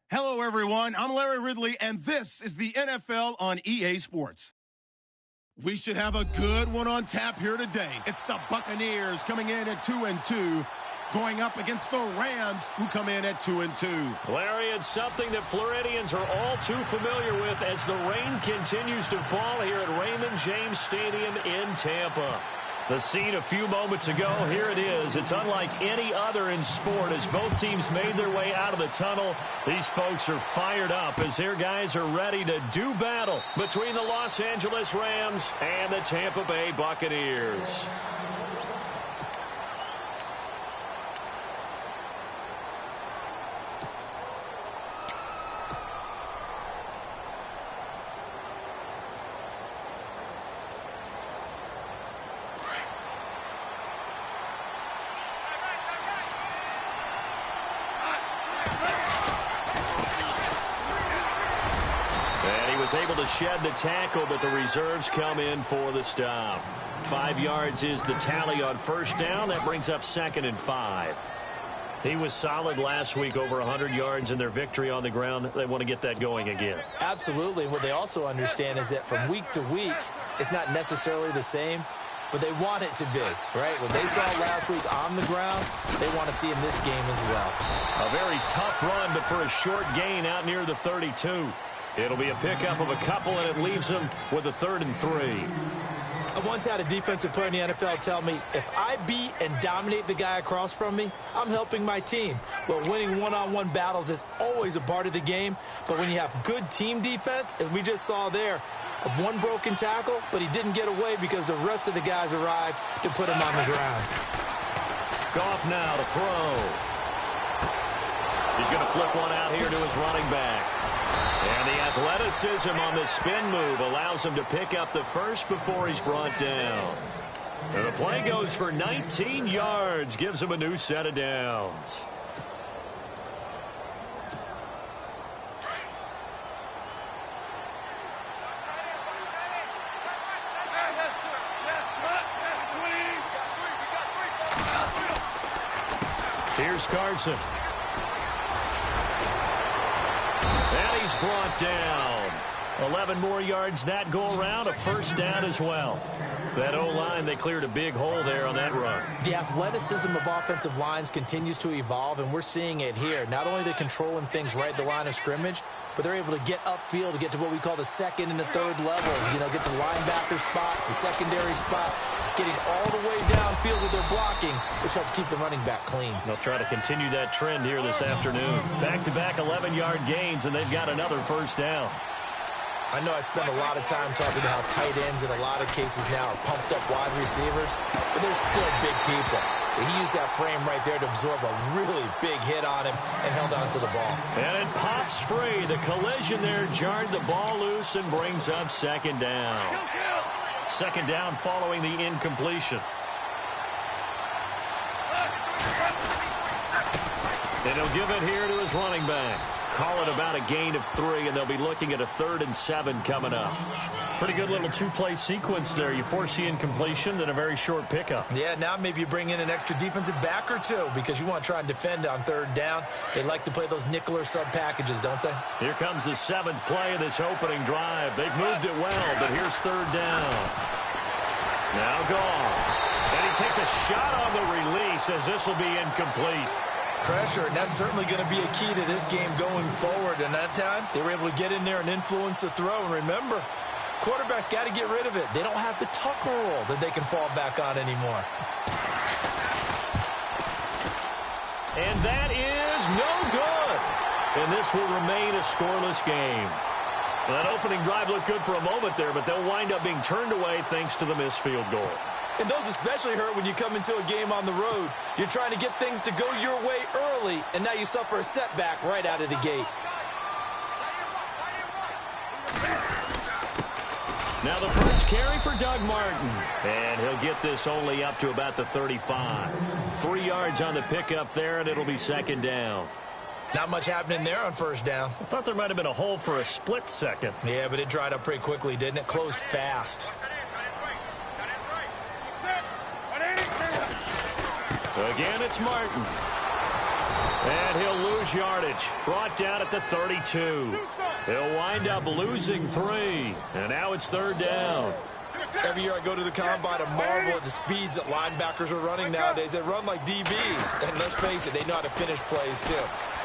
Hello, everyone. I'm Larry Ridley, and this is the NFL on EA Sports. We should have a good one on tap here today. It's the Buccaneers coming in at 2-2, going up against the Rams, who come in at 2-2. Larry, it's something that Floridians are all too familiar with as the rain continues to fall here at Raymond James Stadium in Tampa. The scene a few moments ago, here it is. It's unlike any other in sport as both teams made their way out of the tunnel. These folks are fired up as their guys are ready to do battle between the Los Angeles Rams and the Tampa Bay Buccaneers. Was able to shed the tackle, but the reserves come in for the stop. 5 yards is the tally on first down. That brings up 2nd and 5. He was solid last week, over 100 yards in their victory on the ground. They want to get that going again. Absolutely. What they also understand is that from week to week, it's not necessarily the same, but they want it to be, right? What they saw last week on the ground, they want to see in this game as well. A very tough run, but for a short gain out near the 32. It'll be a pickup of a couple, and it leaves them with a 3rd and 3. I once had a defensive player in the NFL tell me, if I beat and dominate the guy across from me, I'm helping my team. Well, winning one-on-one battles is always a part of the game, but when you have good team defense, as we just saw there, one broken tackle, but he didn't get away because the rest of the guys arrived to put him on the ground. Goff now to throw. He's going to flip one out here to his running back. And the athleticism on the spin move allows him to pick up the first before he's brought down. And the play goes for 19 yards, gives him a new set of downs. Here's Carson. And he's brought down. 11 more yards that go around, a first down as well. That O-line, they cleared a big hole there on that run. The athleticism of offensive lines continues to evolve, and we're seeing it here. Not only are they controlling things right at the line of scrimmage, but they're able to get upfield to get to what we call the second and the third levels. You know, get to the linebacker spot, the secondary spot, getting all the way downfield with their blocking, which helps keep the running back clean. They'll try to continue that trend here this afternoon. Back-to-back 11-yard gains, and they've got another first down. I know I spend a lot of time talking about how tight ends in a lot of cases now are pumped up wide receivers, but they're still big people. He used that frame right there to absorb a really big hit on him and held on to the ball. And it pops free. The collision there jarred the ball loose and brings up second down. Second down following the incompletion. And he'll give it here to his running back. Call it about a gain of 3, and they'll be looking at a 3rd and 7 coming up. Pretty good little two-play sequence there. You force the incompletion, then a very short pickup. Yeah, now maybe you bring in an extra defensive back or two because you want to try and defend on 3rd down. They like to play those nickel or sub packages, don't they? Here comes the 7th play of this opening drive. They've moved it well, but here's 3rd down. Now Goff. And he takes a shot on the release as this will be incomplete. Pressure, and that's certainly going to be a key to this game going forward. And that time, they were able to get in there and influence the throw. And remember, quarterbacks got to get rid of it. They don't have the Tucker rule that they can fall back on anymore. And that is no good. And this will remain a scoreless game. Well, that opening drive looked good for a moment there, but they'll wind up being turned away thanks to the missed field goal. And those especially hurt when you come into a game on the road. You're trying to get things to go your way early, and now you suffer a setback right out of the gate. Now the first carry for Doug Martin. And he'll get this only up to about the 35. 3 yards on the pickup there, and it'll be second down. Not much happening there on first down. I thought there might have been a hole for a split second. Yeah, but it dried up pretty quickly, didn't it? Closed fast. Again, it's Martin. And he'll lose yardage. Brought down at the 32. He'll wind up losing 3. And now it's 3rd down. Every year I go to the combine and marvel at the speeds that linebackers are running nowadays. They run like DBs. And let's face it, they know how to finish plays too.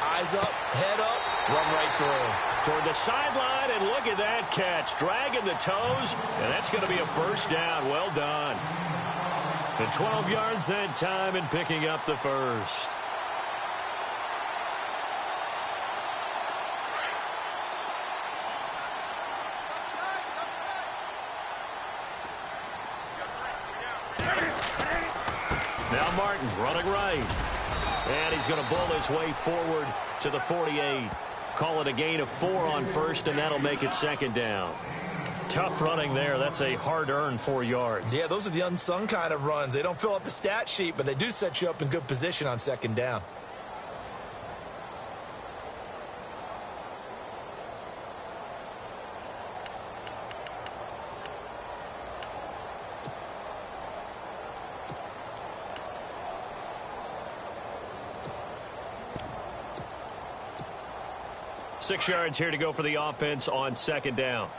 Eyes up, head up, run right through. Toward the sideline, and look at that catch. Dragging the toes, and that's going to be a first down. Well done. And 12 yards that time and picking up the first. Now Martin running right. And he's going to bull his way forward to the 48. Call it a gain of 4 on first, and that'll make it second down. Tough running there. That's a hard-earned 4 yards. Yeah, those are the unsung kind of runs. They don't fill up the stat sheet, but they do set you up in good position on second down. Six yards here to go for the offense on second down.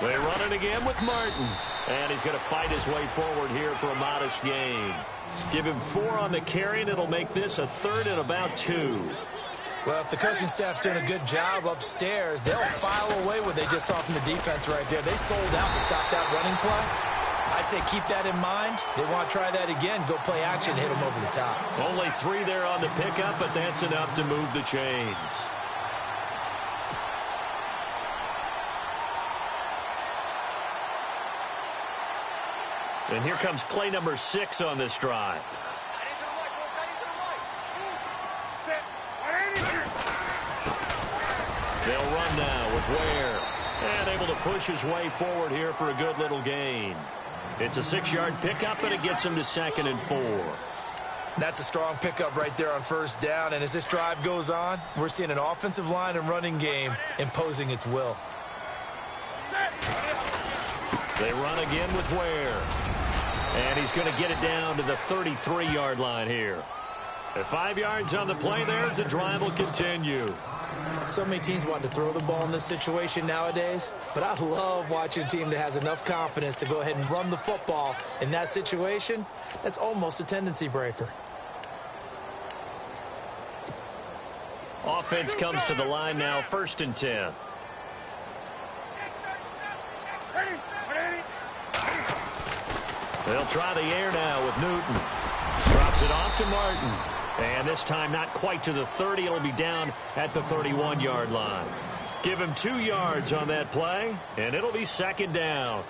They run it again with Martin. And he's going to fight his way forward here for a modest gain. Give him 4 on the carry, and it'll make this a 3rd and about 2. Well, if the coaching staff's doing a good job upstairs, they'll file away what they just saw from the defense right there. They sold out to stop that running play. I'd say keep that in mind. They want to try that again. Go play action, hit them over the top. Only 3 there on the pickup, but that's enough to move the chains. And here comes play number 6 on this drive. They'll run now with Ware. And able to push his way forward here for a good little gain. It's a 6-yard pickup, and it gets him to 2nd and 4. That's a strong pickup right there on first down. And as this drive goes on, we're seeing an offensive line and running game imposing its will. They run again with Ware. And he's going to get it down to the 33-yard line here. At 5 yards on the play there, as the drive will continue. So many teams want to throw the ball in this situation nowadays, but I love watching a team that has enough confidence to go ahead and run the football in that situation. That's almost a tendency breaker. Offense comes to the line now, 1st and 10. They'll try the air now with Newton. Drops it off to Martin. And this time not quite to the 30. It'll be down at the 31-yard line. Give him 2 yards on that play, and it'll be 2nd down.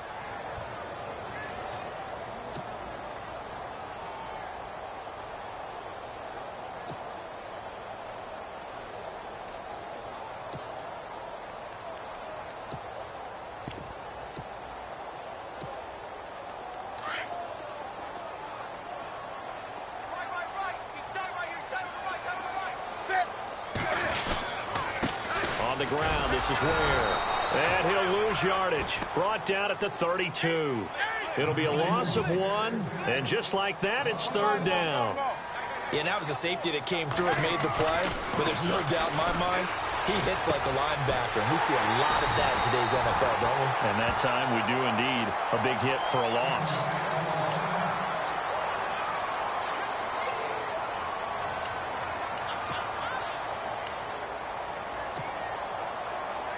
Ground. This is where. And he'll lose yardage. Brought down at the 32. It'll be a loss of 1. And just like that, it's 3rd down. Yeah, and that was a safety that came through and made the play. But there's no doubt in my mind, he hits like a linebacker. And we see a lot of that in today's NFL, don't we? And that time we do indeed a big hit for a loss.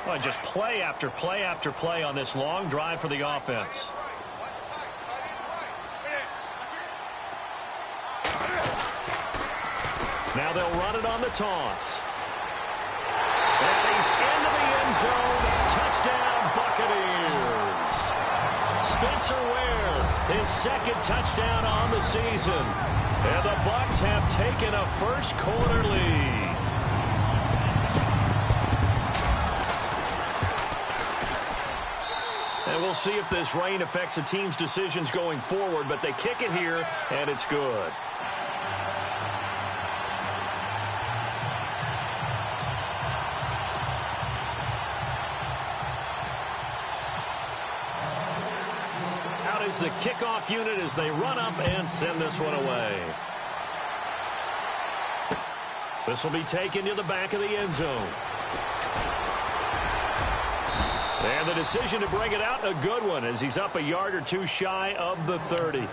Well, just play after play after play on this long drive for the offense. Now they'll run it on the toss. And he's into the end zone. Touchdown, Buccaneers. Spencer Ware, his 2nd touchdown on the season. And the Bucs have taken a first-quarter lead. And we'll see if this rain affects the team's decisions going forward, but they kick it here, and it's good. Out is the kickoff unit as they run up and send this one away. This will be taken to the back of the end zone. And the decision to bring it out, a good one, as he's up a yard or 2 shy of the 30.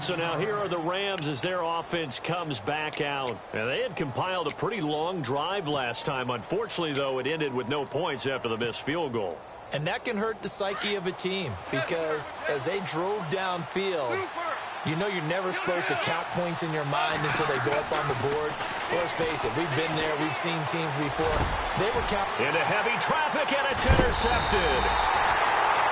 So now here are the Rams as their offense comes back out. And they had compiled a pretty long drive last time. Unfortunately, though, it ended with no points after the missed field goal. And that can hurt the psyche of a team because as they drove downfield, you know you're never supposed to count points in your mind until they go up on the board. Let's face it, we've been there. We've seen teams before. They were counting. Into heavy traffic, and it's intercepted.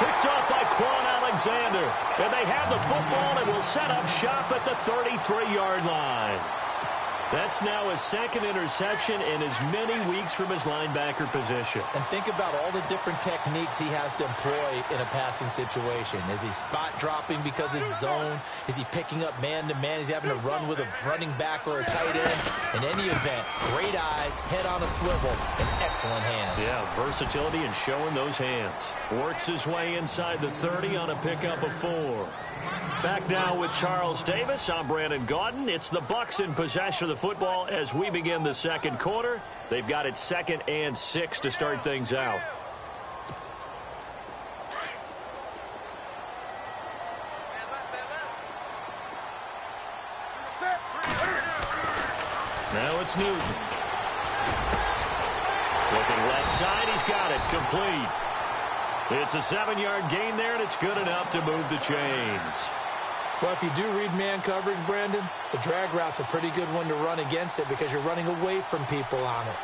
Picked off by Quan Alexander. And they have the football and will set up shop at the 33-yard line. That's now his 2nd interception in as many weeks from his linebacker position. And think about all the different techniques he has to employ in a passing situation. Is he spot dropping because it's zone? Is he picking up man-to-man? Is he having to run with a running back or a tight end? In any event, great eyes, head on a swivel, and excellent hands. Yeah, versatility and showing those hands. Works his way inside the 30 on a pickup of 4. Back now with Charles Davis. I'm Brandon Gaudin. It's the Bucs in possession of the football as we begin the 2nd quarter. They've got it 2nd and 6 to start things out. Now it's Newton. Looking left side. He's got it. Complete. It's a 7-yard gain there, and it's good enough to move the chains. Well, if you do read man coverage, Brandon, the drag route's a pretty good one to run against it because you're running away from people on it.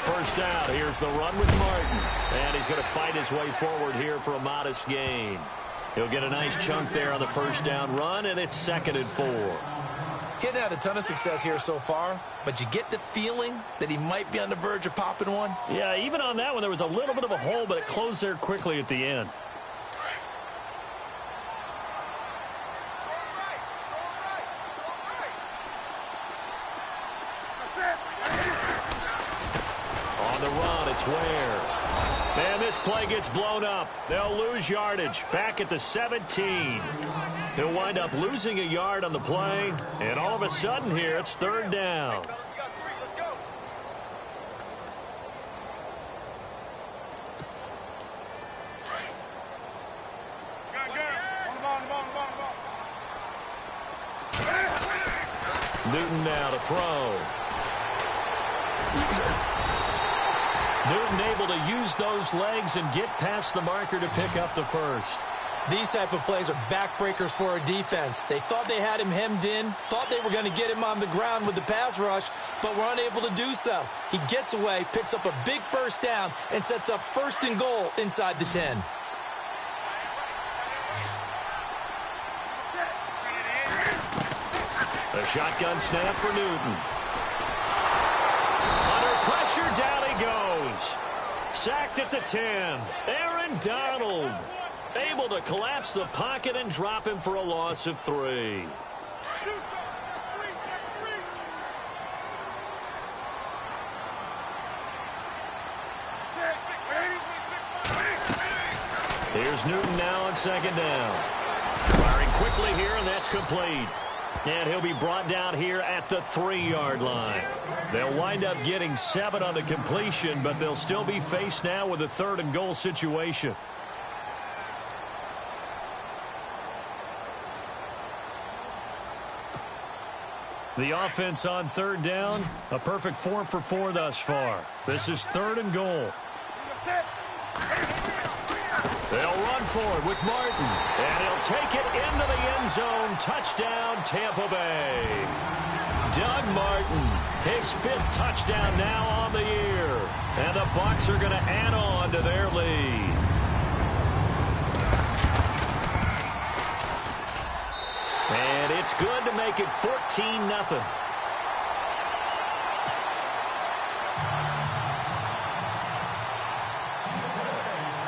First down, here's the run with Martin. And he's going to fight his way forward here for a modest gain. He'll get a nice chunk there on the first down run, and it's 2nd and 4. Getting had a ton of success here so far, but you get the feeling that he might be on the verge of popping one. Yeah, even on that one, there was a little bit of a hole, but it closed there quickly at the end. on the run. It's Ware. And this play gets blown up. They'll lose yardage back at the 17. He'll wind up losing a yard on the play. And all of a sudden here, it's third down. Newton now to throw. Newton able to use those legs and get past the marker to pick up the first. These type of plays are backbreakers for a defense. They thought they had him hemmed in, thought they were going to get him on the ground with the pass rush, but were unable to do so. He gets away, picks up a big first down, and sets up first and goal inside the 10. A shotgun snap for Newton. Under pressure, down he goes. Sacked at the 10. Aaron Donald able to collapse the pocket and drop him for a loss of 3. Here's Newton now on second down. Firing quickly here, and that's complete. And he'll be brought down here at the 3-yard line. They'll wind up getting 7 on the completion, but they'll still be faced now with a 3rd and goal situation. The offense on 3rd down, a perfect 4 for 4 thus far. This is 3rd and goal. They'll run for it with Martin, and he'll take it into the end zone. Touchdown, Tampa Bay. Doug Martin, his 5th touchdown now on the year, and the Bucs are going to add on to their lead. And it's good to make it 14-0.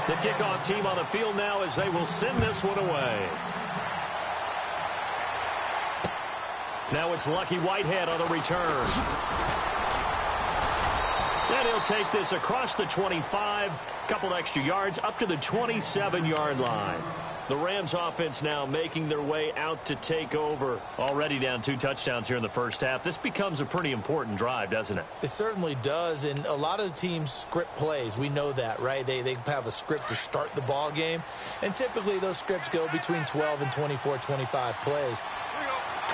The kickoff team on the field now as they will send this one away. Now it's Lucky Whitehead on the return. And he'll take this across the 25, couple extra yards up to the 27-yard line. The Rams offense now making their way out to take over. Already down 2 touchdowns here in the first half. This becomes a pretty important drive, doesn't it? It certainly does, and a lot of the teams script plays. We know that, right? They have a script to start the ball game, and typically those scripts go between 12 and 24, 25 plays.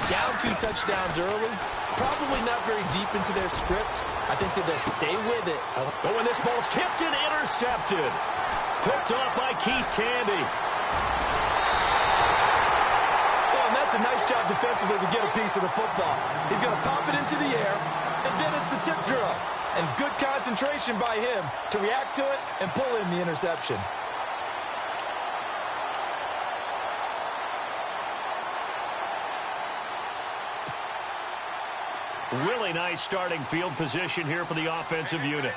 Down 2 touchdowns early, probably not very deep into their script. I think that they'll stay with it. But when this ball's tipped and intercepted, picked off by Keith Tandy. That's a nice job defensively to get a piece of the football. He's going to pop it into the air, and then it's the tip drill. And good concentration by him to react to it and pull in the interception. Really nice starting field position here for the offensive unit.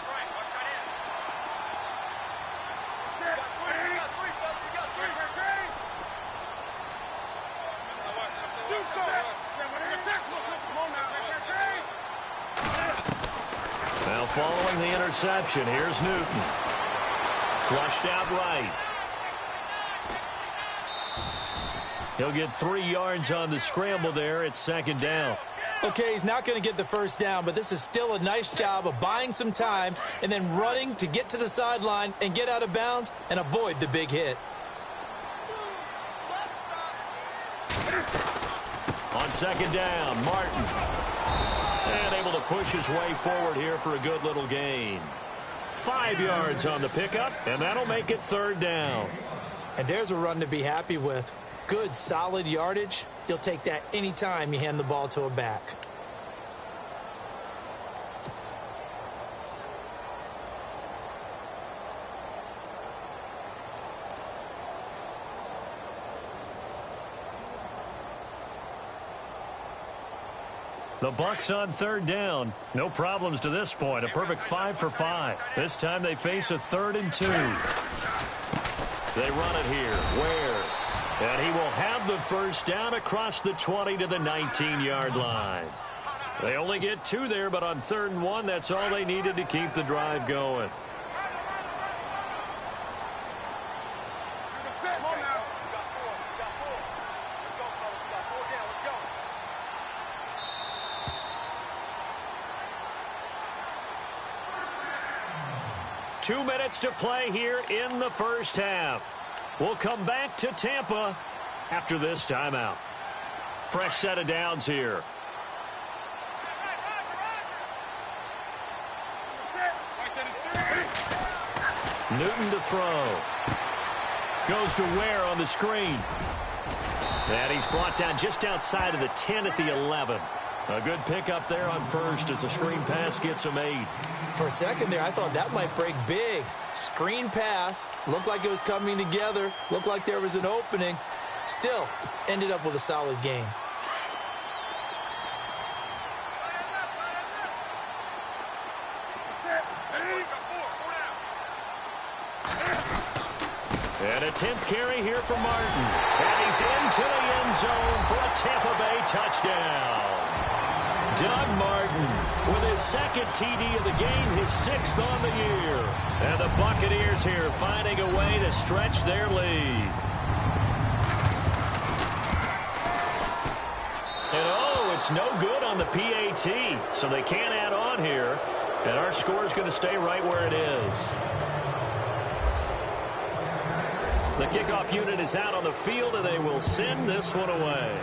Now following the interception, here's Newton. Flushed out right. He'll get 3 yards on the scramble there. It's 2nd down. Okay, he's not going to get the first down, but this is still a nice job of buying some time and then running to get to the sideline and get out of bounds and avoid the big hit. On 2nd down, Martin. And able to push his way forward here for a good little gain. 5 yards on the pickup, and that'll make it 3rd down. And there's a run to be happy with. Good, solid yardage. You'll take that anytime you hand the ball to a back. The Bucs on 3rd down. No problems to this point. A perfect 5 for 5. This time they face a 3rd and 2. They run it here. Ware. And he will have the first down across the 20 to the 19-yard line. They only get 2 there, but on 3rd and 1, that's all they needed to keep the drive going. Two minutes to play here in the first half. We'll come back to Tampa after this timeout. Fresh set of downs here. Newton to throw. Goes to Ware on the screen. And he's brought down just outside of the 10 at the 11. A good pickup there on first as the screen pass gets him 8. For a second there, I thought that might break big. Screen pass. Looked like it was coming together. Looked like there was an opening. Still, ended up with a solid game. And a 10th carry here for Martin. And he's into the end zone for a Tampa Bay touchdown. Doug Martin with his 2nd TD of the game, his 6th on the year. And the Buccaneers here finding a way to stretch their lead. And oh, it's no good on the PAT, so they can't add on here. And our score is going to stay right where it is. The kickoff unit is out on the field, and they will send this one away.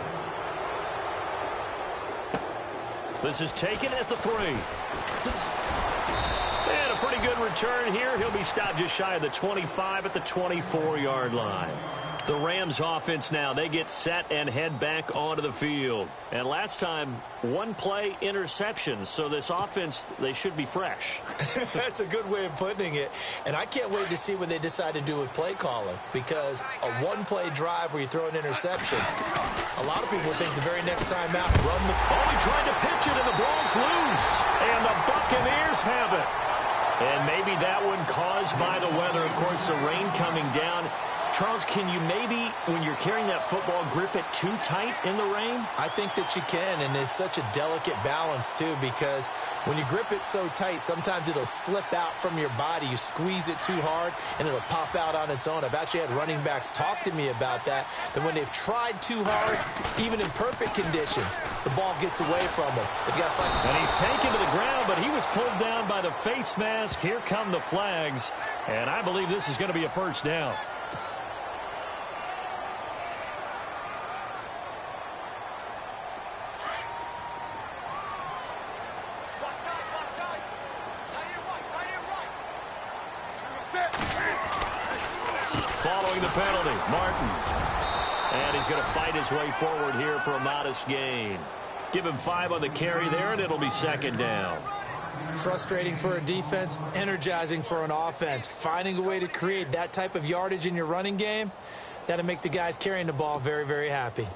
This is taken at the 3. And a pretty good return here. He'll be stopped just shy of the 25 at the 24-yard line. The Rams offense now, they get set and head back onto the field. And last time, 1 play interception. So this offense, they should be fresh. That's a good way of putting it. And I can't wait to see what they decide to do with play calling. Because a 1-play drive where you throw an interception, a lot of people think the very next time out, run the... Oh, he tried to pitch it and the ball's loose. And the Buccaneers have it. And maybe that one caused by the weather. Of course, the rain coming down. Charles, can you maybe, when you're carrying that football, grip it too tight in the rain? I think that you can, and it's such a delicate balance, too, because when you grip it so tight, sometimes it'll slip out from your body. You squeeze it too hard, and it'll pop out on its own. I've actually had running backs talk to me about that when they've tried too hard, even in perfect conditions, the ball gets away from them. And he's taken to the ground, but he was pulled down by the face mask. Here come the flags, and I believe this is going to be a first down. Following the penalty, Martin. And he's going to fight his way forward here for a modest gain. Give him 5 on the carry there, and it'll be 2nd down. Frustrating for a defense, energizing for an offense. Finding a way to create that type of yardage in your running game, that'll make the guys carrying the ball very, very happy.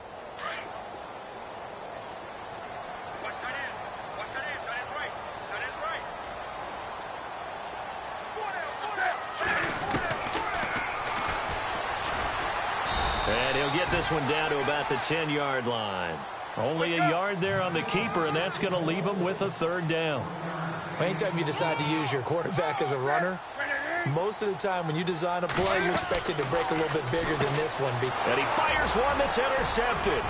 And he'll get this one down to about the 10-yard line. Only a yard there on the keeper, and that's going to leave him with a 3rd down. Anytime you decide to use your quarterback as a runner, most of the time when you design a play, you're expected to break a little bit bigger than this one. And he fires one that's intercepted.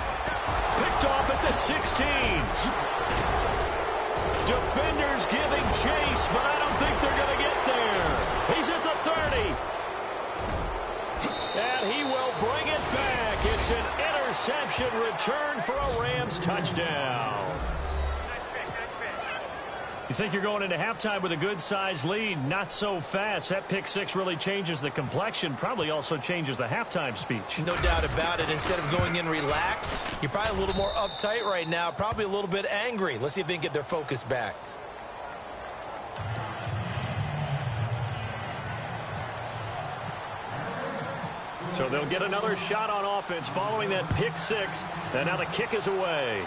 Picked off at the 16. Defenders giving chase, but I don't think they're going to get there. He's at the 30. And he will bring it back. It's an interception return for a Rams touchdown. You think you're going into halftime with a good-sized lead? Not so fast. That pick 6 really changes the complexion, probably also changes the halftime speech. No doubt about it. Instead of going in relaxed, you're probably a little more uptight right now, probably a little bit angry. Let's see if they can get their focus back. So they'll get another shot on offense following that pick 6, and now the kick is away.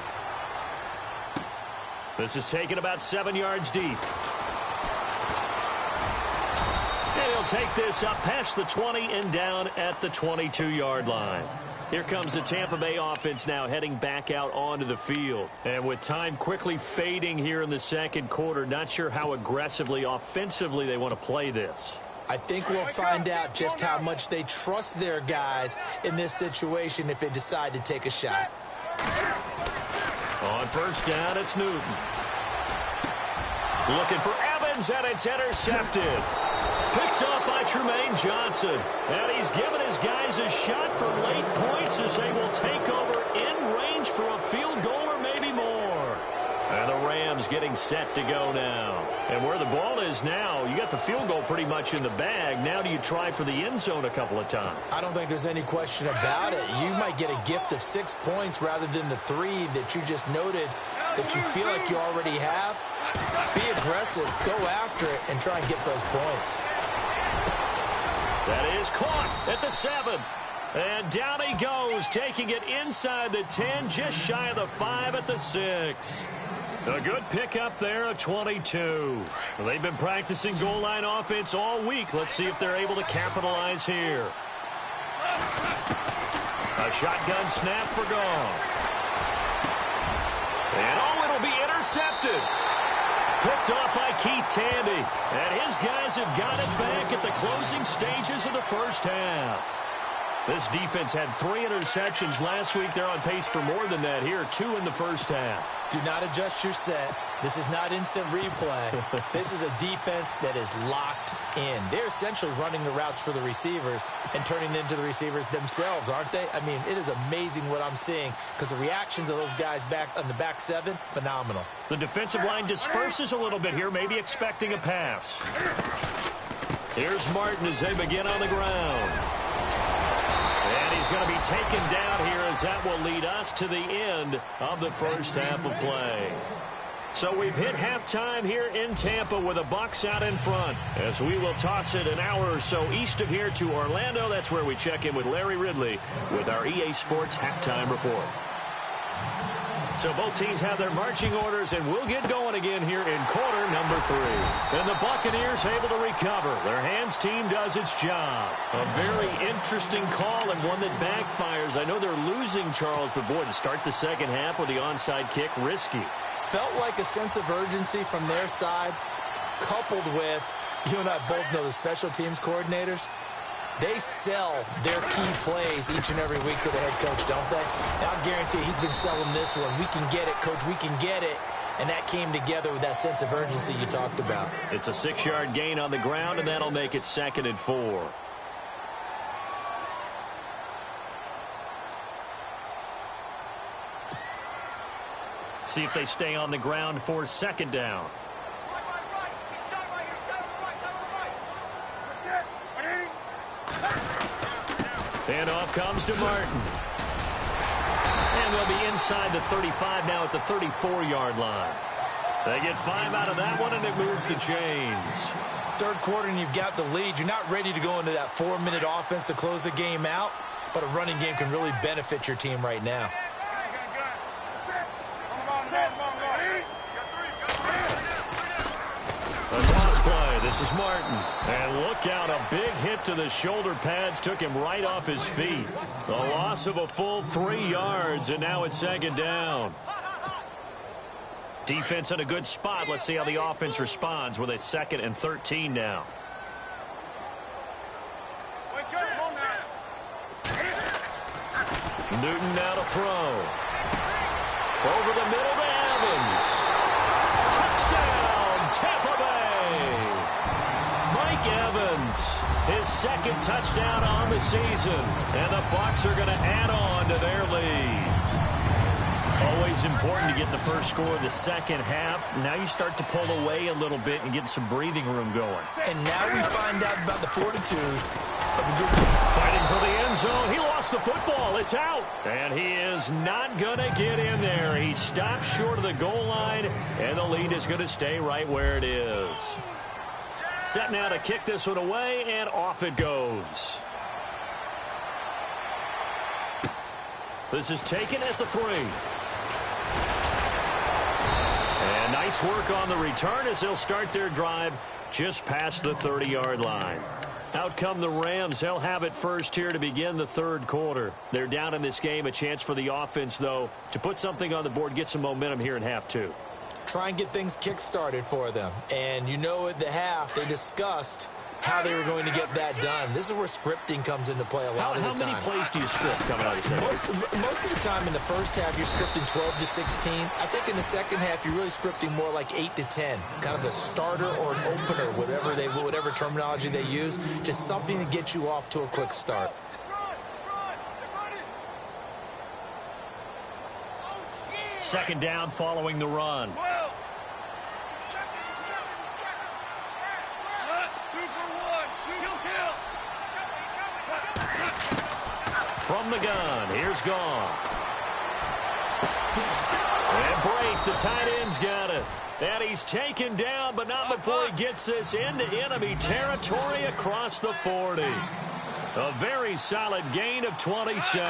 This is taken about 7 yards deep. And he'll take this up past the 20 and down at the 22-yard line. Here comes the Tampa Bay offense now heading back out onto the field. And with time quickly fading here in the second quarter, not sure how aggressively, offensively they want to play this. I think we'll find out just how much they trust their guys in this situation if they decide to take a shot. On first down, it's Newton. Looking for Evans, and it's intercepted. Picked up by Tremaine Johnson. And he's given his guys a shot for late points as they will take over in range for a field goal or maybe more. And the Rams getting set to go now. And where the ball is now, you got the field goal pretty much in the bag. Now do you try for the end zone a couple of times? I don't think there's any question about it. You might get a gift of 6 points rather than the 3 that you just noted that you feel like you already have. Be aggressive, go after it, and try and get those points. That is caught at the 7. And down he goes, taking it inside the 10, just shy of the 5 at the 6. A good pickup there of 22. Well, they've been practicing goal line offense all week. Let's see if they're able to capitalize here. A shotgun snap for Goff. And oh, it'll be intercepted. Picked off by Keith Tandy. And his guys have got it back at the closing stages of the first half. This defense had 3 interceptions last week. They're on pace for more than that here. 2 in the first half. Do not adjust your set. This is not instant replay. This is a defense that is locked in. They're essentially running the routes for the receivers and turning into the receivers themselves, aren't they? I mean, it is amazing what I'm seeing because the reactions of those guys back on the back 7, phenomenal. The defensive line disperses a little bit here, maybe expecting a pass. Here's Martin as they begin on the ground. And he's going to be taken down here as that will lead us to the end of the first half of play. So we've hit halftime here in Tampa with the Bucs out in front as we will toss it an hour or so east of here to Orlando. That's where we check in with Larry Ridley with our EA Sports Halftime Report. So both teams have their marching orders, and we'll get going again here in quarter number 3. And the Buccaneers able to recover. Their hands team does its job. A very interesting call and one that backfires. I know they're losing, Charles, but boy, to start the second half with the onside kick, risky. Felt like a sense of urgency from their side, coupled with, you and I both know the special teams coordinators. They sell their key plays each and every week to the head coach, don't they? And I guarantee he's been selling this one. We can get it, coach. We can get it. And that came together with that sense of urgency you talked about. It's a 6-yard gain on the ground, and that'll make it 2nd and 4. See if they stay on the ground for 2nd down. And off comes to Martin. And they'll be inside the 35 now at the 34-yard line. They get 5 out of that one, and it moves the chains. Third quarter, and you've got the lead. You're not ready to go into that 4-minute offense to close the game out, but a running game can really benefit your team right now. A toss play. This is Martin. And look out, a big hit to the shoulder pads took him right off his feet. The loss of a full 3 yards, and now it's 2nd down. Defense in a good spot. Let's see how the offense responds with a 2nd and 13 now. Newton now to throw. Over the middle to Evans. Touchdown, Tampa Bay. Mike Evans, his 2nd touchdown on the season. And the Bucs are going to add on to their lead. Always important to get the first score of the second half. Now you start to pull away a little bit and get some breathing room going. And now we find out about the fortitude of the group. Fighting for the end zone. He lost the football. It's out. And he is not going to get in there. He stopped short of the goal line, and the lead is going to stay right where it is. Set now to kick this one away, and off it goes. This is taken at the 3. And nice work on the return as they'll start their drive just past the 30-yard line. Out come the Rams. They'll have it first here to begin the third quarter. They're down in this game. A chance for the offense, though, to put something on the board, get some momentum here in half two. Try and get things kick-started for them. And you know at the half, they discussed how they were going to get that done. This is where scripting comes into play a lot of the time. How many plays do you script coming out of the second? Most of the time in the first half, you're scripting 12 to 16. I think in the second half, you're really scripting more like 8 to 10. Kind of a starter or an opener, whatever terminology they use. Just something to get you off to a quick start. Second down following the run. From the gun, here's Goff. And break, the tight end's got it. And he's taken down, but not before he gets this into enemy territory across the 40. A very solid gain of 27.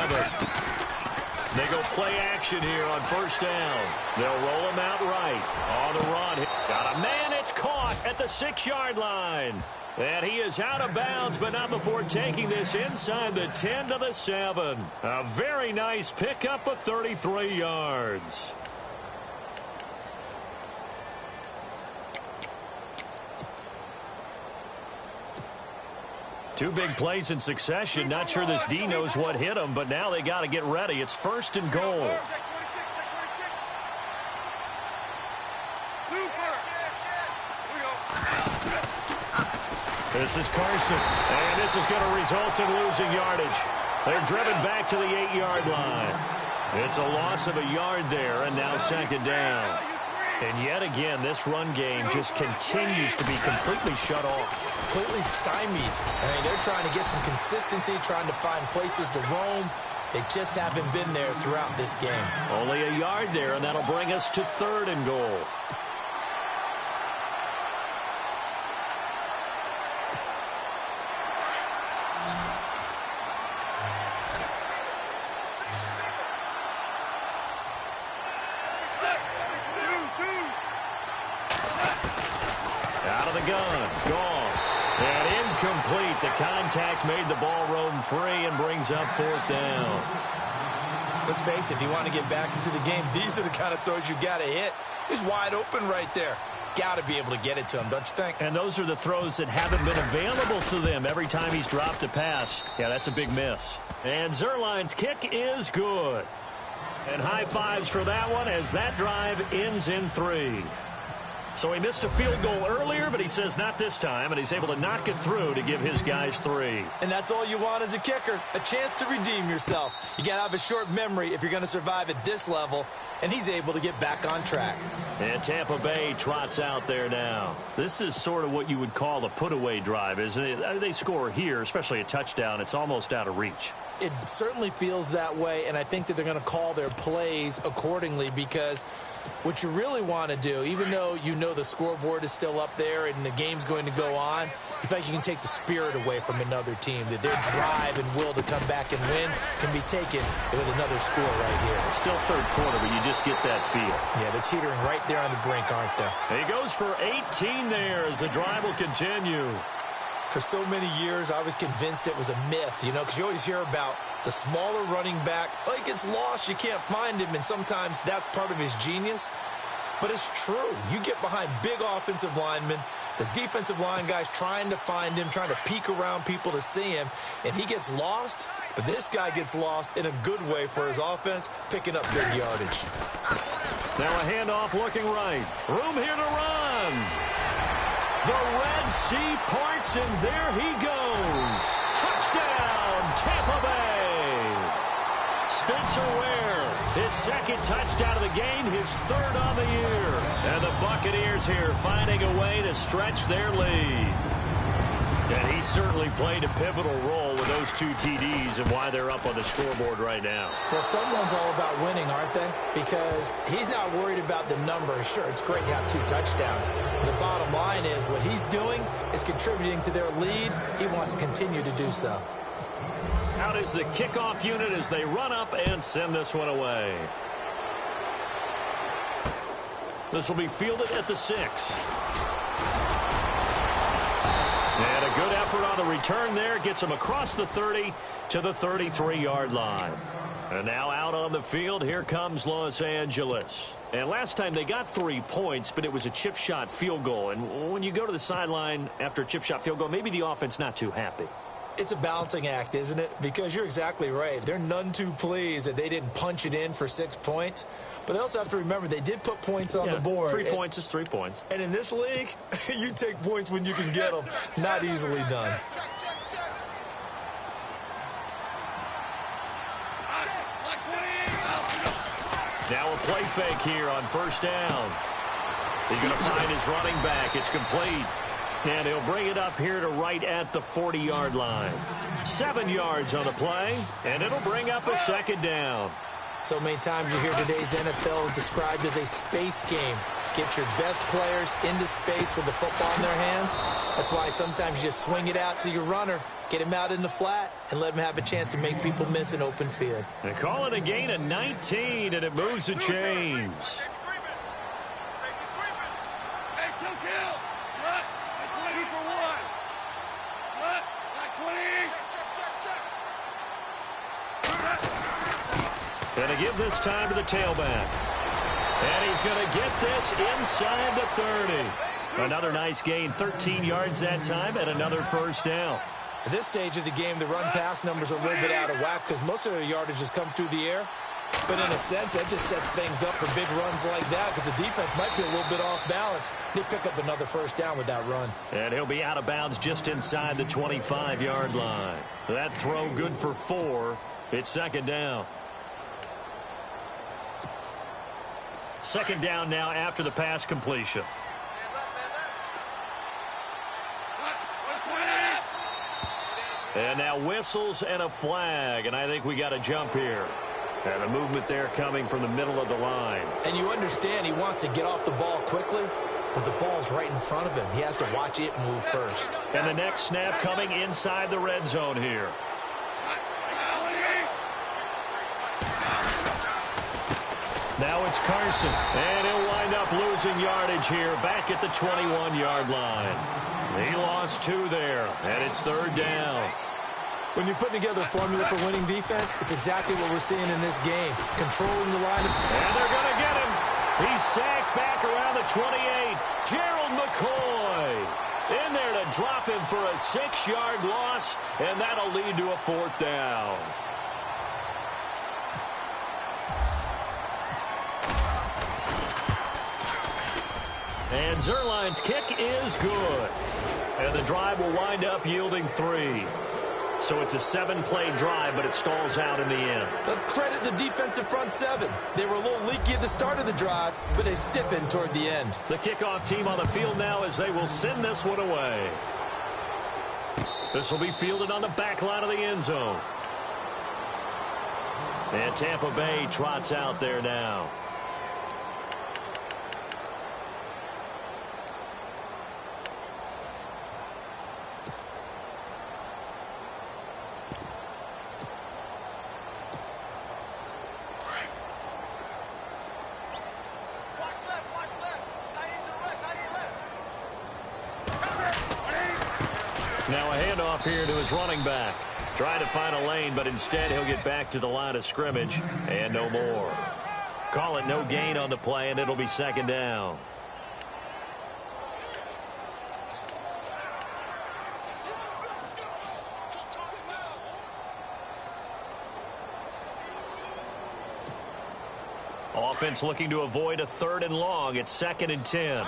They go play action here on first down. They'll roll him out right. On the run. Got a man, it's caught at the 6-yard line. And he is out of bounds, but not before taking this inside the 10 to the 7. A very nice pickup of 33 yards. Two big plays in succession. Not sure this D knows what hit him, but now they got to get ready. It's first and goal. This is Carson, and this is going to result in losing yardage. They're driven back to the 8-yard line. It's a loss of a yard there, and now second down. And yet again, this run game just continues to be completely shut off. Completely stymied. I mean, they're trying to get some consistency, trying to find places to roam. They just haven't been there throughout this game. Only a yard there, and that'll bring us to third and goal. The contact made the ball roam free and brings up fourth down. Let's face it, if you want to get back into the game, these are the kind of throws you got to hit. He's wide open right there. Got to be able to get it to him, don't you think? And those are the throws that haven't been available to them every time he's dropped a pass. Yeah, that's a big miss. And Zerline's kick is good. And high fives for that one as that drive ends in 3. So he missed a field goal earlier, but he says not this time, and he's able to knock it through to give his guys 3. And that's all you want as a kicker, a chance to redeem yourself. You got to have a short memory if you're going to survive at this level, and he's able to get back on track. And Tampa Bay trots out there now. This is sort of what you would call a put-away drive, isn't it? They score here, especially a touchdown. It's almost out of reach. It certainly feels that way, and I think that they're going to call their plays accordingly because what you really want to do, even though you know the scoreboard is still up there and the game's going to go on, you feel like you can take the spirit away from another team, that their drive and will to come back and win can be taken with another score right here. It's still third quarter, but you just get that feel. Yeah, they're teetering right there on the brink, aren't they? He goes for 18 there as the drive will continue. For so many years, I was convinced it was a myth, you know, because you always hear about the smaller running back. Oh, he gets lost, you can't find him, and sometimes that's part of his genius. But it's true. You get behind big offensive linemen, the defensive line guys trying to find him, trying to peek around people to see him, and he gets lost. But this guy gets lost in a good way for his offense, picking up big yardage. Now a handoff looking right. Room here to run. The Red Sea parts, and there he goes. Touchdown, Tampa Bay. Spencer Ware, his second touchdown of the game, his third on the year. And the Buccaneers here finding a way to stretch their lead. And he certainly played a pivotal role with those 2 TDs and why they're up on the scoreboard right now. Well, someone's all about winning, aren't they? Because he's not worried about the number. Sure, it's great to have 2 touchdowns. But the bottom line is what he's doing is contributing to their lead. He wants to continue to do so. Out is the kickoff unit as they run up and send this one away. This will be fielded at the 6. And a good effort effort on the return there. Gets him across the 30 to the 33-yard line. And now out on the field, here comes Los Angeles. And last time they got 3 points, but it was a chip shot field goal. And when you go to the sideline after a chip shot field goal, maybe the offense not too happy. It's a balancing act, isn't it? Because you're exactly right. They're none too pleased that they didn't punch it in for 6 points. But they also have to remember they did put points on the board. 3 points is 3 points. And in this league, you take points when you can get them. Not easily done. Now a play fake here on first down. He's going to find his running back. It's complete. And he'll bring it up here to right at the 40-yard line. 7 yards on the play, and it'll bring up a second down. So many times you hear today's NFL described as a space game. Get your best players into space with the football in their hands. That's why sometimes you just swing it out to your runner, get him out in the flat, and let him have a chance to make people miss an open field. They call it a gain of 19, and it moves the chains. Going to give this time to the tailback. And he's going to get this inside the 30. Another nice gain, 13 yards that time, and another first down. At this stage of the game, the run-pass numbers are a little bit out of whack because most of their yardage has come through the air. But in a sense, that just sets things up for big runs like that because the defense might be a little bit off balance. They pick up another first down with that run. And he'll be out of bounds just inside the 25-yard line. That throw good for 4. It's second down. Second down now after the pass completion. And now whistles and a flag, and I think we got a jump here. And a movement there coming from the middle of the line. And you understand he wants to get off the ball quickly, but the ball's right in front of him. He has to watch it move first. And the next snap coming inside the red zone here. Now it's Carson, and he'll wind up losing yardage here back at the 21-yard line. He lost 2 there, and it's third down. When you're putting together a formula for winning defense, it's exactly what we're seeing in this game. Controlling the line. And they're going to get him. He's sacked back around the 28. Gerald McCoy in there to drop him for a 6-yard loss, and that'll lead to a fourth down. And Zerline's kick is good. And the drive will wind up yielding 3. So it's a 7-play drive, but it stalls out in the end. Let's credit the defensive front 7. They were a little leaky at the start of the drive, but they stiffened toward the end. The kickoff team on the field now as they will send this one away. This will be fielded on the back line of the end zone. And Tampa Bay trots out there now. Now a handoff here to his running back. Trying to find a lane, but instead he'll get back to the line of scrimmage and no more. Call it no gain on the play, and it'll be second down. Offense looking to avoid a 3rd and long. It's 2nd and 10.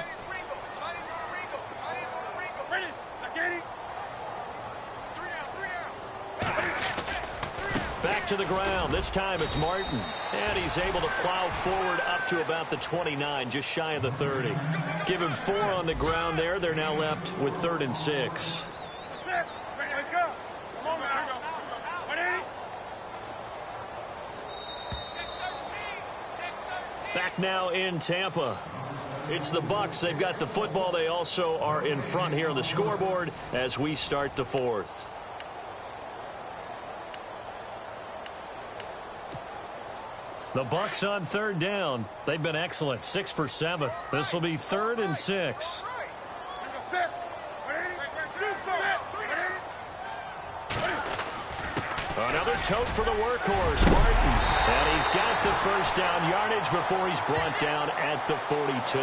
Back to the ground. This time it's Martin. And he's able to plow forward up to about the 29, just shy of the 30. Give him 4 on the ground there. They're now left with 3rd and 6. Back now in Tampa. It's the Bucs. They've got the football. They also are in front here on the scoreboard as we start the 4th. The Bucs on 3rd down. They've been excellent. 6 for 7. This will be 3rd and 6. Another tote for the workhorse, Martin. And he's got the first down yardage before he's brought down at the 42.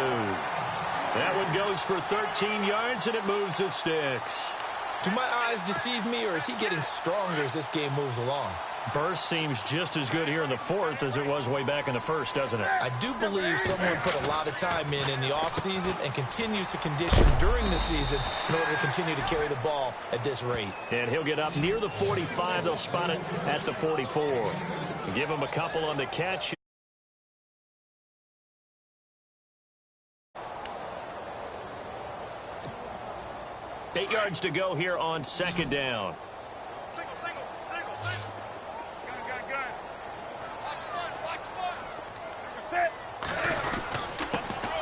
That one goes for 13 yards, and it moves the sticks. Do my eyes deceive me, or is he getting stronger as this game moves along? Burst seems just as good here in the fourth as it was way back in the first, doesn't it? I do believe someone put a lot of time in the offseason and continues to condition during the season in order to continue to carry the ball at this rate. And he'll get up near the 45. They'll spot it at the 44. Give him a couple on the catch. Eight yards to go here on second down.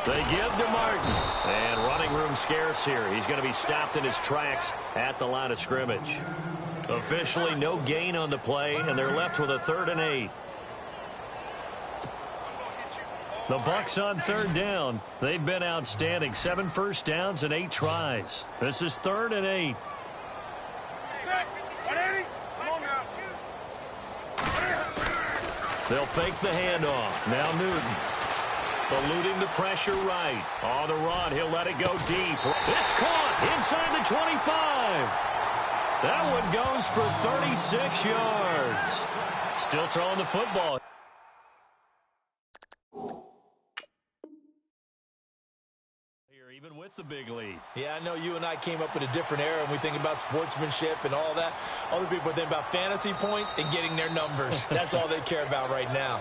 They give to Martin. And running room scarce here. He's going to be stopped in his tracks at the line of scrimmage. Officially no gain on the play, and they're left with a 3rd and 8. The Bucs on 3rd down. They've been outstanding. 7 first downs and 8 tries. This is 3rd and 8. They'll fake the handoff. Now Newton. Eluding the pressure right. On the run, he'll let it go deep. It's caught inside the 25. That one goes for 36 yards. Still throwing the football. Here, even with the big lead. Yeah, I know you and I came up in a different era, and we think about sportsmanship and all that. Other people think about fantasy points and getting their numbers. That's all they care about right now.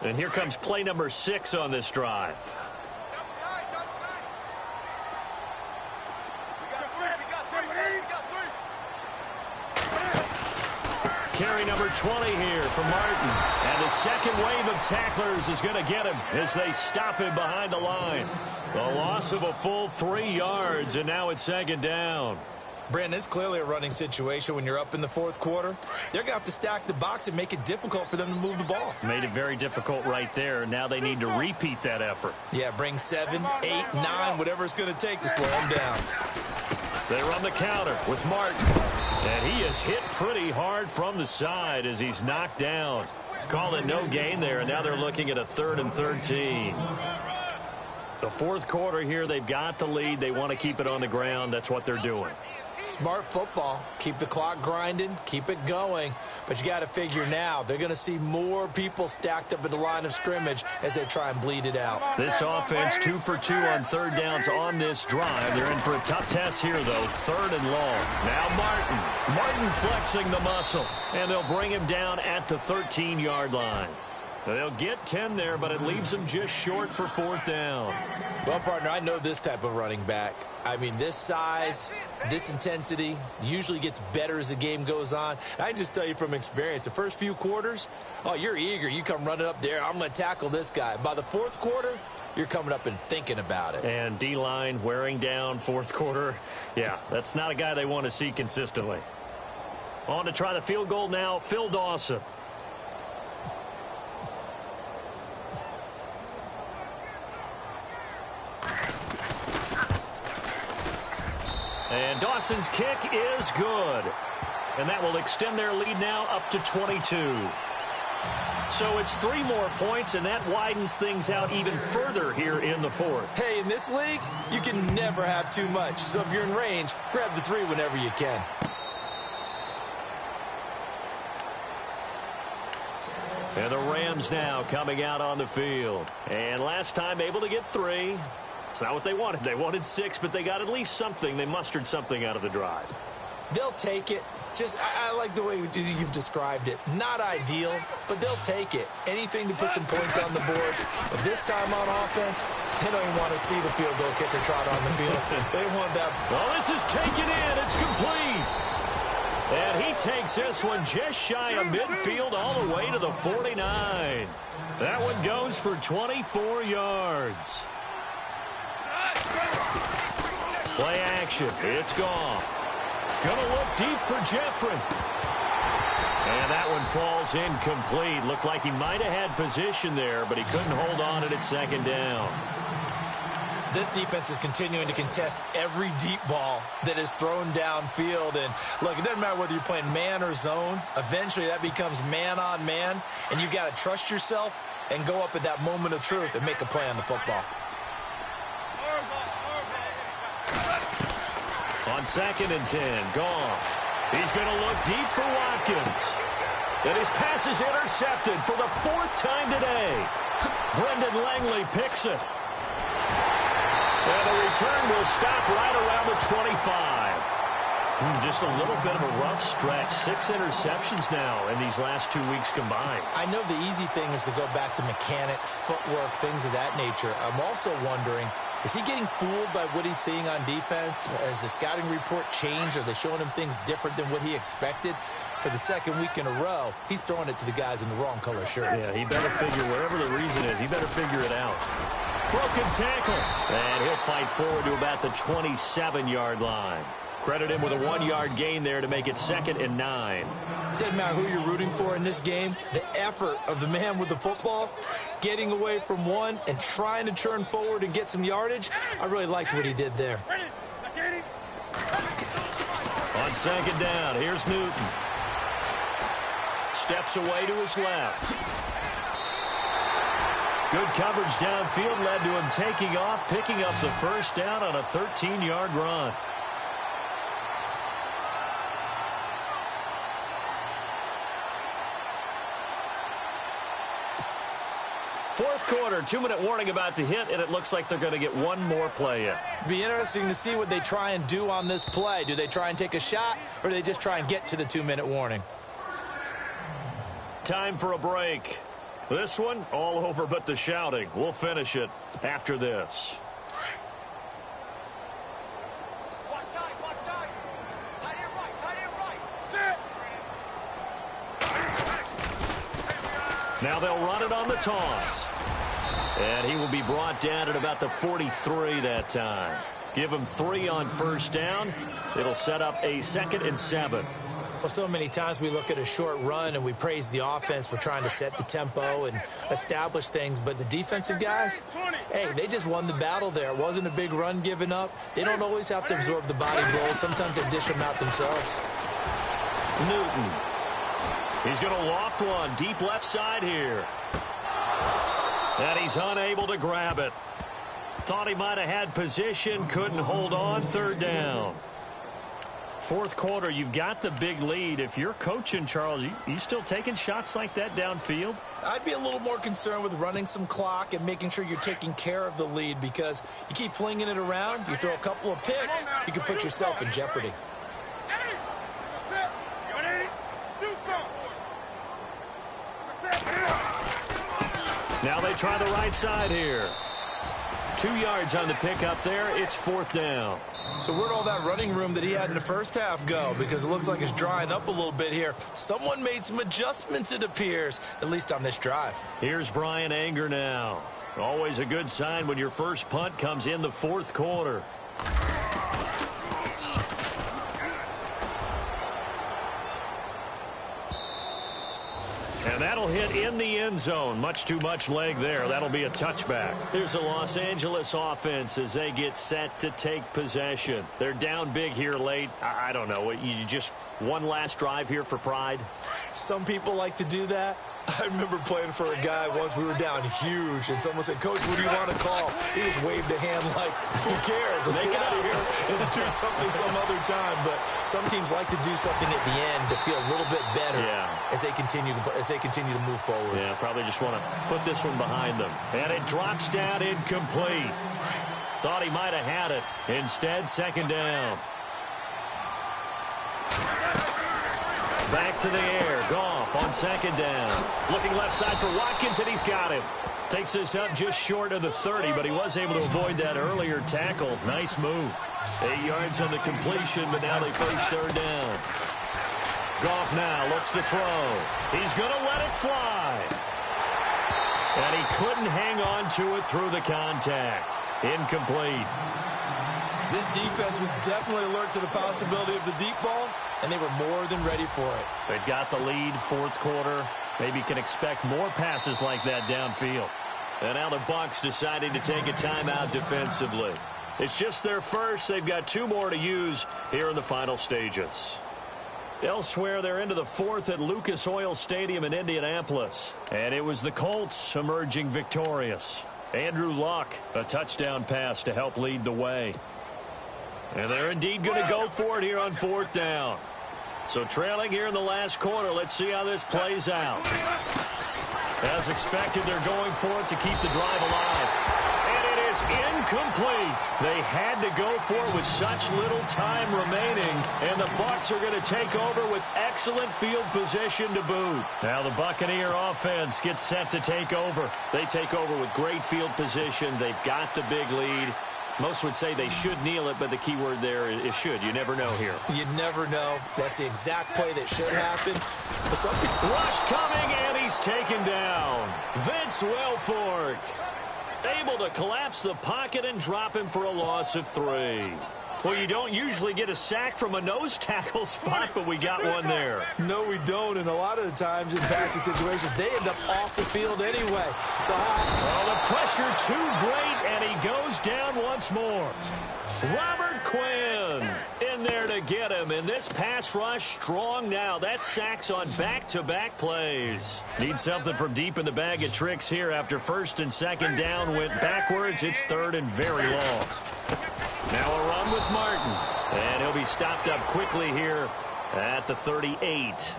And here comes play number 6 on this drive. Carry number 20 here for Martin. And the second wave of tacklers is going to get him as they stop him behind the line. The loss of a full 3 yards, and now it's second down. Brandon, it's clearly a running situation when you're up in the fourth quarter. They're going to have to stack the box and make it difficult for them to move the ball. Made it very difficult right there. Now they need to repeat that effort. Yeah, bring 7, 8, 9, whatever it's going to take to slow them down. They run the counter with Martin. And he is hit pretty hard from the side as he's knocked down. Call it no gain there, and now they're looking at a 3rd and 13. The fourth quarter here, they've got the lead. They want to keep it on the ground. That's what they're doing. Smart football. Keep the clock grinding. Keep it going. But you got to figure now they're going to see more people stacked up at the line of scrimmage as they try and bleed it out. This offense 2 for 2 on 3rd downs on this drive. They're in for a tough test here, though. 3rd and long. Now Martin. Martin flexing the muscle. And they'll bring him down at the 13-yard line. They'll get 10 there, but it leaves them just short for 4th down. Well, partner, I know this type of running back. I mean, this size, this intensity usually gets better as the game goes on. I can just tell you from experience, the first few quarters, oh, you're eager. You come running up there, I'm going to tackle this guy. By the fourth quarter, you're coming up and thinking about it. And D-line wearing down fourth quarter. Yeah, that's not a guy they want to see consistently. On to try the field goal now, Phil Dawson. And Dawson's kick is good. And that will extend their lead now up to 22. So it's 3 more points, and that widens things out even further here in the fourth. Hey, in this league, you can never have too much. So if you're in range, grab the 3 whenever you can. And the Rams now coming out on the field. And last time able to get 3. It's not what they wanted. They wanted 6, but they got at least something. They mustered something out of the drive. They'll take it. I like the way you've described it. Not ideal, but they'll take it. Anything to put some points on the board. But this time on offense, they don't even want to see the field goal kicker trot on the field. They want that. Well, this is taken in. It's complete. And he takes this one just shy of midfield all the way to the 49. That one goes for 24 yards. Play action. It's Goff. Gonna look deep for Jeffrey. And that one falls incomplete. Looked like he might have had position there, but he couldn't hold on it at second down. This defense is continuing to contest every deep ball that is thrown downfield. And, look, it doesn't matter whether you're playing man or zone. Eventually, that becomes man-on-man, and you've got to trust yourself and go up at that moment of truth and make a play on the football. On 2nd and 10, Goff. He's going to look deep for Watkins. And his pass is intercepted for the 4th time today. Brendan Langley picks it. And the return will stop right around the 25. Just a little bit of a rough stretch. 6 interceptions now in these last 2 weeks combined. I know the easy thing is to go back to mechanics, footwork, things of that nature. I'm also wondering, is he getting fooled by what he's seeing on defense? Has the scouting report changed? Are they showing him things different than what he expected? For the 2nd week in a row, he's throwing it to the guys in the wrong color shirts. Yeah, he better figure, whatever the reason is, he better figure it out. Broken tackle. And he'll fight forward to about the 27-yard line. Credit him with a 1-yard gain there to make it 2nd and 9. Doesn't matter who you're rooting for in this game. The effort of the man with the football, getting away from one and trying to turn forward and get some yardage, I really liked what he did there. On 2nd down, here's Newton. Steps away to his left. Good coverage downfield led to him taking off, picking up the 1st down on a 13-yard run. Fourth quarter, 2-minute warning about to hit, and it looks like they're going to get one more play in. Be interesting to see what they try and do on this play. Do they try and take a shot, or do they just try and get to the 2-minute warning? Time for a break. This one, all over but the shouting. We'll finish it after this. Now they'll run it on the toss. And he will be brought down at about the 43 that time. Give him 3 on 1st down. It'll set up a 2nd and 7. Well, so many times we look at a short run and we praise the offense for trying to set the tempo and establish things. But the defensive guys, hey, they just won the battle there. It wasn't a big run given up. They don't always have to absorb the body blows. Sometimes they dish them out themselves. Newton. He's going to loft one deep left side here. And he's unable to grab it. Thought he might have had position, couldn't hold on, 3rd down. Fourth quarter, you've got the big lead. If you're coaching, Charles, you still taking shots like that downfield? I'd be a little more concerned with running some clock and making sure you're taking care of the lead, because you keep flinging it around, you throw a couple of picks, you can put yourself in jeopardy. Now they try the right side here. 2 yards on the pickup there. It's 4th down. So where'd all that running room that he had in the first half go? Because it looks like it's drying up a little bit here. Someone made some adjustments, it appears, at least on this drive. Here's Brian Anger now. Always a good sign when your first punt comes in the 4th quarter. And that'll hit in the end zone. Much too much leg there. That'll be a touchback. Here's the Los Angeles offense as they get set to take possession. They're down big here late. I don't know. You just one last drive here for pride? Some people like to do that. I remember playing for a guy once. We were down huge, and someone said, "Coach, what do you want to call?" He just waved a hand like, "Who cares? Let's get out of here and do something some other time." But some teams like to do something at the end to feel a little bit better as they continue to move forward. Yeah, probably just want to put this one behind them. And it drops down incomplete. Thought he might have had it. Instead, 2nd down. Back to the air. Goff on 2nd down. Looking left side for Watkins, and he's got him. Takes this up just short of the 30, but he was able to avoid that earlier tackle. Nice move. 8 yards on the completion, but now they face 3rd down. Goff now looks to throw. He's going to let it fly. And he couldn't hang on to it through the contact. Incomplete. This defense was definitely alert to the possibility of the deep ball, and they were more than ready for it. They've got the lead, fourth quarter. Maybe can expect more passes like that downfield. And now the Bucs deciding to take a timeout defensively. It's just their first. They've got 2 more to use here in the final stages. Elsewhere, they're into the fourth at Lucas Oil Stadium in Indianapolis. And it was the Colts emerging victorious. Andrew Luck, a touchdown pass to help lead the way. And they're indeed going to go for it here on 4th down. So trailing here in the last quarter, let's see how this plays out. As expected, they're going for it to keep the drive alive. And it is incomplete. They had to go for it with such little time remaining. And the Bucs are going to take over with excellent field position to boot. Now the Buccaneer offense gets set to take over. They take over with great field position. They've got the big lead. Most would say they should kneel it, but the key word there is should. You never know here. You never know. That's the exact play that should happen. But some people... Rush coming, and he's taken down. Vince Wilfork able to collapse the pocket and drop him for a loss of 3. Well, you don't usually get a sack from a nose tackle spot, but we got one there. No, we don't. And a lot of the times in passing situations, they end up off the field anyway. So, well, the pressure too great, and he goes down once more. Robert Quinn in there to get him. And this pass rush strong now. That sacks on back-to-back plays. Need something from deep in the bag of tricks here after 1st and 2nd down went backwards. It's 3rd and very long. Now a run with Martin. And he'll be stopped up quickly here at the 38.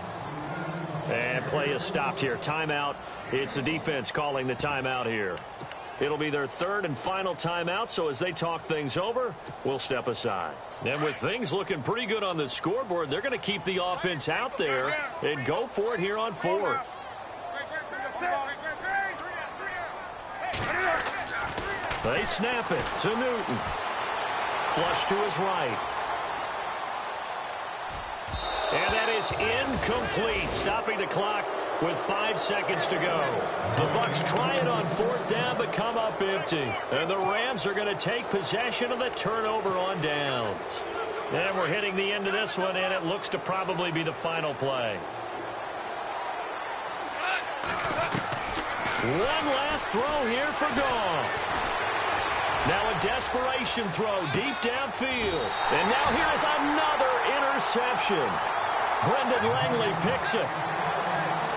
And play is stopped here. Timeout. It's the defense calling the timeout here. It'll be their 3rd and final timeout, so as they talk things over, we'll step aside. And with things looking pretty good on the scoreboard, they're going to keep the offense out there and go for it here on 4th. They snap it to Newton. Flush to his right. And that is incomplete, stopping the clock with 5 seconds to go. The Bucs try it on 4th down, but come up empty. And the Rams are going to take possession of the turnover on downs. And we're hitting the end of this one, and it looks to probably be the final play. One last throw here for Goff. Now a desperation throw deep downfield. And now here is another interception. Brendan Langley picks it.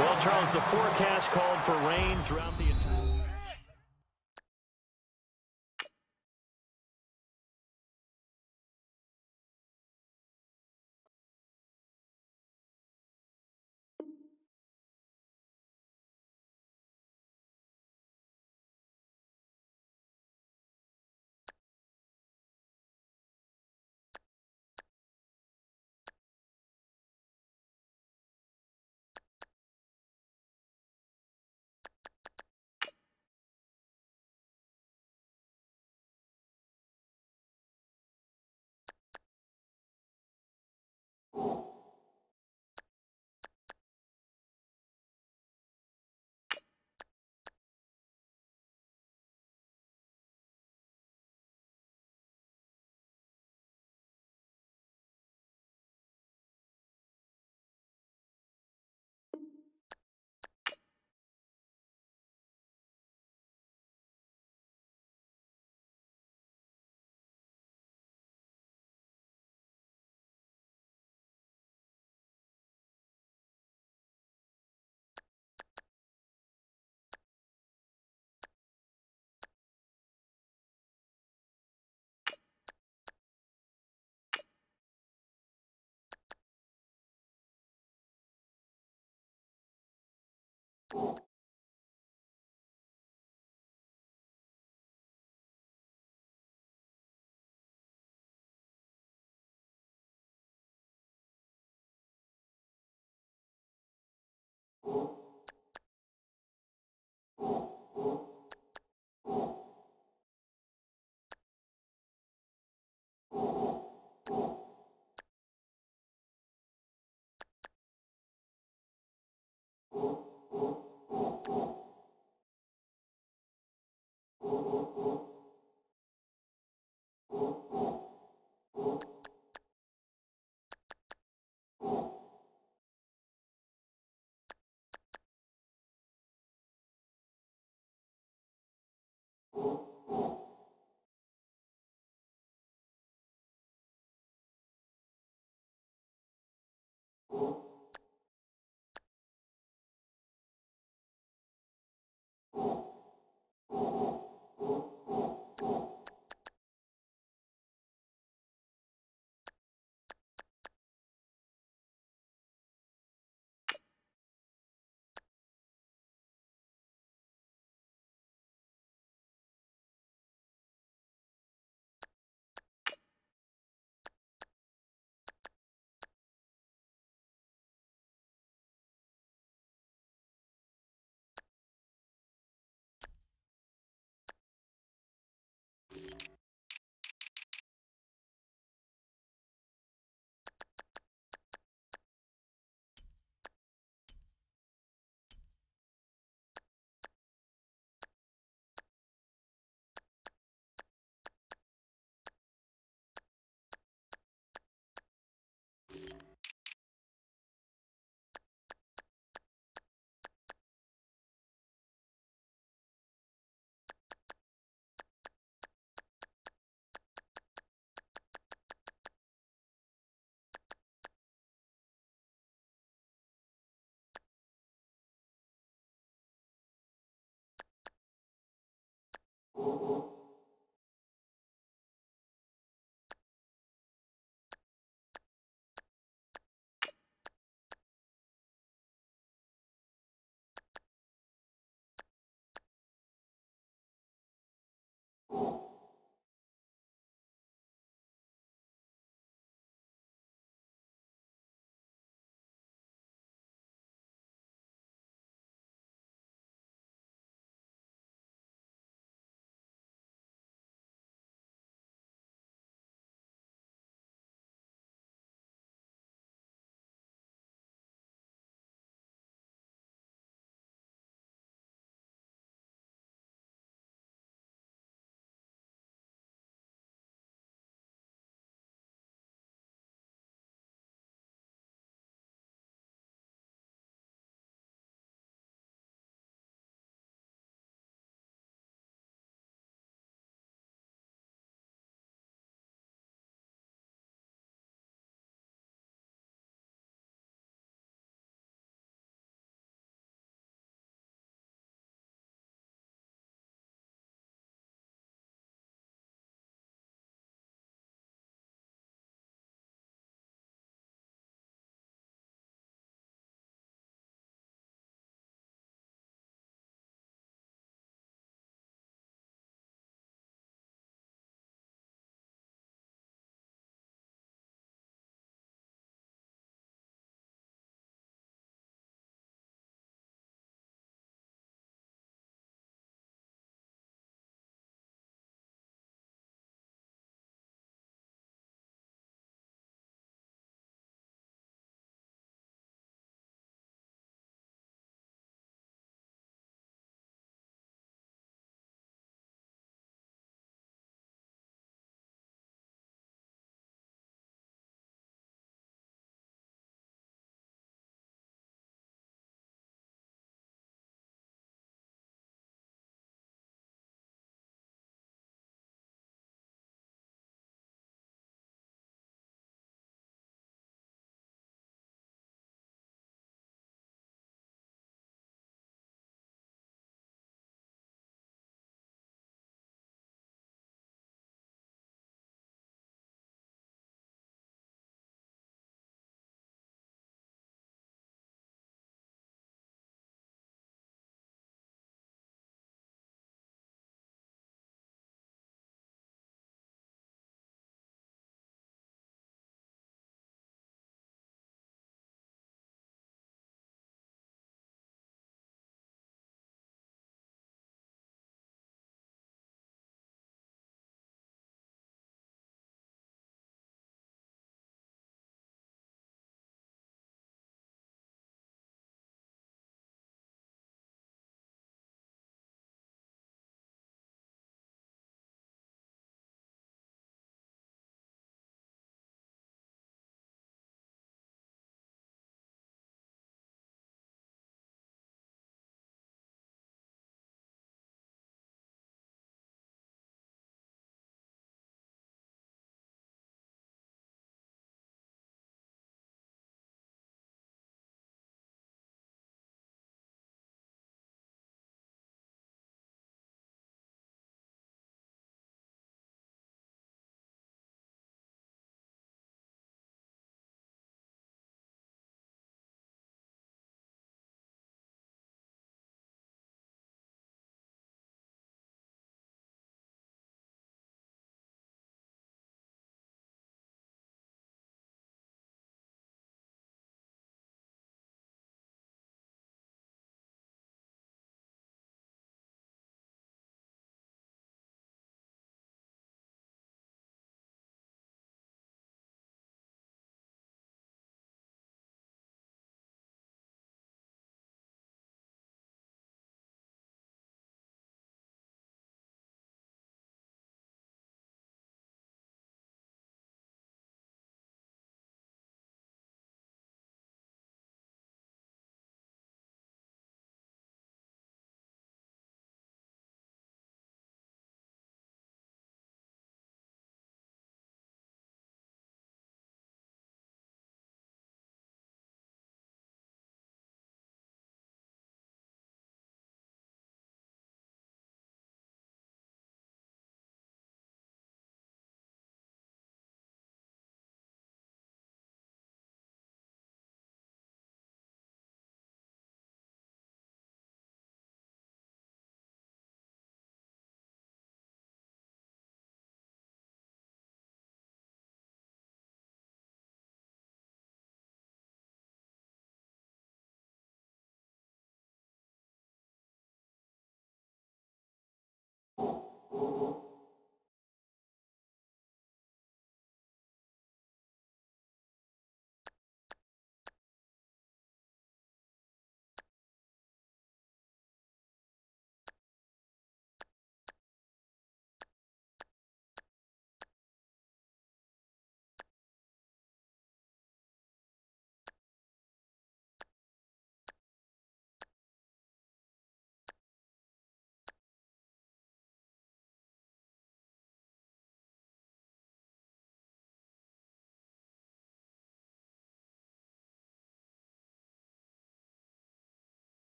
Well, Charles, the forecast called for rain throughout the entire...